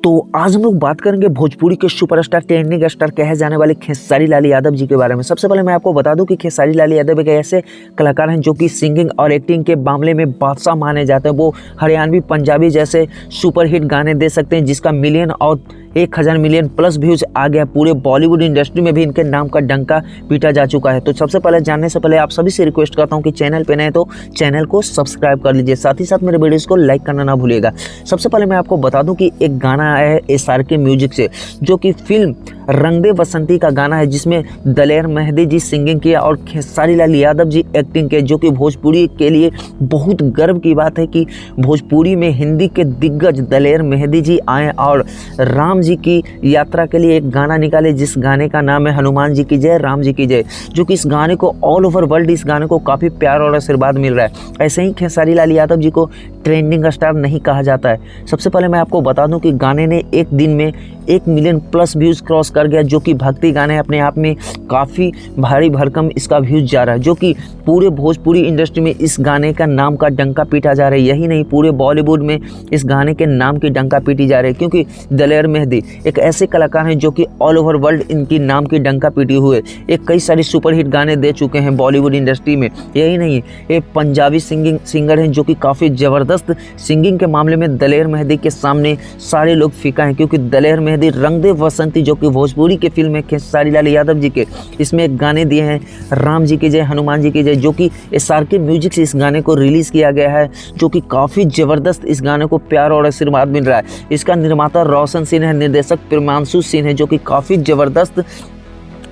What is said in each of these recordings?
तो आज हम लोग बात करेंगे भोजपुरी के सुपरस्टार ट्रेंडिंग स्टार कहे जाने वाले खेसारी लाल यादव जी के बारे में। सबसे पहले मैं आपको बता दूं कि खेसारी लाल यादव एक ऐसे कलाकार हैं जो कि सिंगिंग और एक्टिंग के मामले में बादशाह माने जाते हैं। वो हरियाणवी, पंजाबी जैसे सुपरहिट गाने दे सकते हैं जिसका मिलियन और 1000 मिलियन प्लस व्यूज आ गया। पूरे बॉलीवुड इंडस्ट्री में भी इनके नाम का डंका पीटा जा चुका है। तो सबसे पहले जानने से पहले आप सभी से रिक्वेस्ट करता हूं कि चैनल पे नए तो चैनल को सब्सक्राइब कर लीजिए, साथ ही साथ मेरे वीडियोस को लाइक करना ना भूलिएगा। सबसे पहले मैं आपको बता दूं कि एक गाना आया है SRK म्यूजिक से, जो कि फिल्म रंग दे बसंती का गाना है, जिसमें दलेर मेहंदी जी सिंगिंग किया और खेसारी लाल यादव जी एक्टिंग किया, जो कि भोजपुरी के लिए बहुत गर्व की बात है कि भोजपुरी में हिंदी के दिग्गज दलेर मेहंदी जी आए और राम जी की यात्रा के लिए एक गाना निकाले, जिस गाने का नाम है हनुमान जी की जय, राम जी की जय, जो कि इस गाने को ऑल ओवर वर्ल्ड इस गाने को काफ़ी प्यार और आशीर्वाद मिल रहा है। ऐसे ही खेसारी लाल यादव जी को ट्रेंडिंग स्टार नहीं कहा जाता है। सबसे पहले मैं आपको बता दूं कि गाने ने एक दिन में 1 मिलियन प्लस व्यूज़ क्रॉस कर गया, जो कि भक्ति गाने अपने आप में काफ़ी भारी भरकम इसका व्यूज़ जा रहा है, जो कि पूरे भोजपुरी इंडस्ट्री में इस गाने का नाम का डंका पीटा जा रहा है। यही नहीं, पूरे बॉलीवुड में इस गाने के नाम की डंका पीटी जा रही है, क्योंकि दलेर मेहंदी एक ऐसे कलाकार हैं जो कि ऑल ओवर वर्ल्ड इनकी नाम की डंका पीटी हुए एक कई सारे सुपरहिट गाने दे चुके हैं बॉलीवुड इंडस्ट्री में। यही नहीं, एक पंजाबी सिंगर हैं जो कि काफ़ी ज़बरदस्त सिंगिंग के मामले में दलेर मेहंदी के सामने सारे लोग फीका हैं, क्योंकि दलेर मेहंदी रंग दे बसंती जो कि भोजपुरी के फिल्म है खेसारी लाल यादव जी के, इसमें एक गाने दिए हैं राम जी की जय, हनुमान जी की जय, जो कि SRK म्यूजिक से इस गाने को रिलीज़ किया गया है, जो कि काफ़ी ज़बरदस्त इस गाने को प्यार और आशीर्वाद मिल रहा है। इसका निर्माता रोशन सिंह है, निर्देशक प्रियांशु सिंह है, जो कि काफ़ी ज़बरदस्त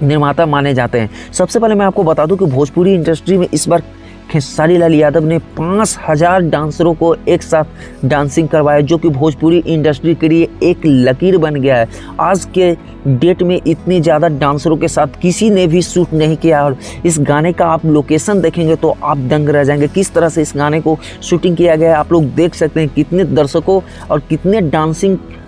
निर्माता माने जाते हैं। सबसे पहले मैं आपको बता दूं कि भोजपुरी इंडस्ट्री में इस बार खेसारी लाल यादव ने 5000 डांसरों को एक साथ डांसिंग करवाया, जो कि भोजपुरी इंडस्ट्री के लिए एक लकीर बन गया है। आज के डेट में इतनी ज़्यादा डांसरों के साथ किसी ने भी शूट नहीं किया, और इस गाने का आप लोकेशन देखेंगे तो आप दंग रह जाएंगे किस तरह से इस गाने को शूटिंग किया गया है। आप लोग देख सकते हैं कितने दर्शकों और कितने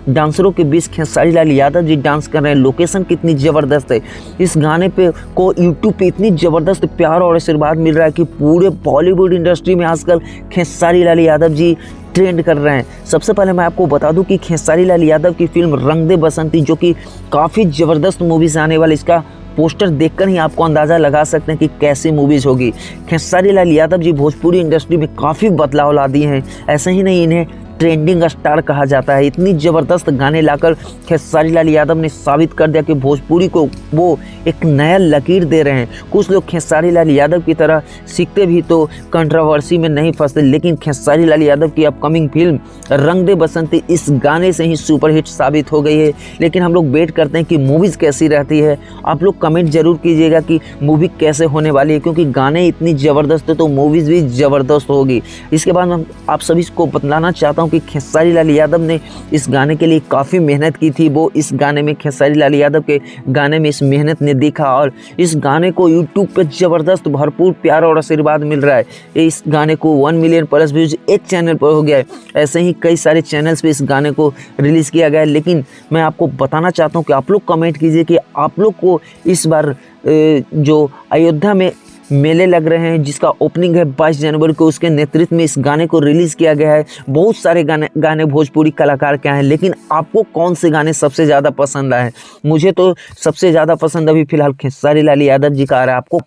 डांसरों के बीच खेसारी लाल यादव जी डांस कर रहे हैं। लोकेशन कितनी ज़बरदस्त है। इस गाने पे को यूट्यूब पे इतनी ज़बरदस्त प्यार और आशीर्वाद मिल रहा है कि पूरे बॉलीवुड इंडस्ट्री में आजकल खेसारी लाल यादव जी ट्रेंड कर रहे हैं। सबसे पहले मैं आपको बता दूं कि खेसारी लाल यादव की फिल्म रंग दे बसंती, जो कि काफ़ी ज़बरदस्त मूवीज़ आने वाली, इसका पोस्टर देखकर ही आपको अंदाज़ा लगा सकते हैं कि कैसी मूवीज़ होगी। खेसारी लाल यादव जी भोजपुरी इंडस्ट्री में काफ़ी बदलाव ला दिए हैं। ऐसे ही नहीं, इन्हें ट्रेंडिंग स्टार कहा जाता है। इतनी ज़बरदस्त गाने लाकर खेसारी लाल यादव ने साबित कर दिया कि भोजपुरी को वो एक नया लकीर दे रहे हैं। कुछ लोग खेसारी लाल यादव की तरह सीखते भी तो कंट्रोवर्सी में नहीं फंसते, लेकिन खेसारी लाल यादव की अपकमिंग फिल्म रंग दे बसंती इस गाने से ही सुपरहिट साबित हो गई है। लेकिन हम लोग वेट करते हैं कि मूवीज़ कैसी रहती है। आप लोग कमेंट जरूर कीजिएगा कि मूवी कैसे होने वाली है, क्योंकि गाने इतनी ज़बरदस्त है तो मूवीज़ भी ज़बरदस्त होगी। इसके बाद मैं आप सभी को बतलाना चाहता हूँ कि खेसारी लाल यादव ने इस गाने के लिए काफ़ी मेहनत की थी। वो इस गाने में खेसारी लाल यादव के गाने में इस मेहनत ने देखा, और इस गाने को यूट्यूब पे ज़बरदस्त भरपूर प्यार और आशीर्वाद मिल रहा है। इस गाने को 1 मिलियन प्लस व्यूज एक चैनल पर हो गया है। ऐसे ही कई सारे चैनल्स पे इस गाने को रिलीज़ किया गया है। लेकिन मैं आपको बताना चाहता हूँ कि आप लोग कमेंट कीजिए कि आप लोग को इस बार जो अयोध्या में मेले लग रहे हैं, जिसका ओपनिंग है 22 जनवरी को, उसके नेतृत्व में इस गाने को रिलीज़ किया गया है। बहुत सारे गाने भोजपुरी कलाकार के हैं, लेकिन आपको कौन से गाने सबसे ज़्यादा पसंद आए? मुझे तो सबसे ज़्यादा पसंद अभी फ़िलहाल खेसारी लाल यादव जी का आ रहा है। आपको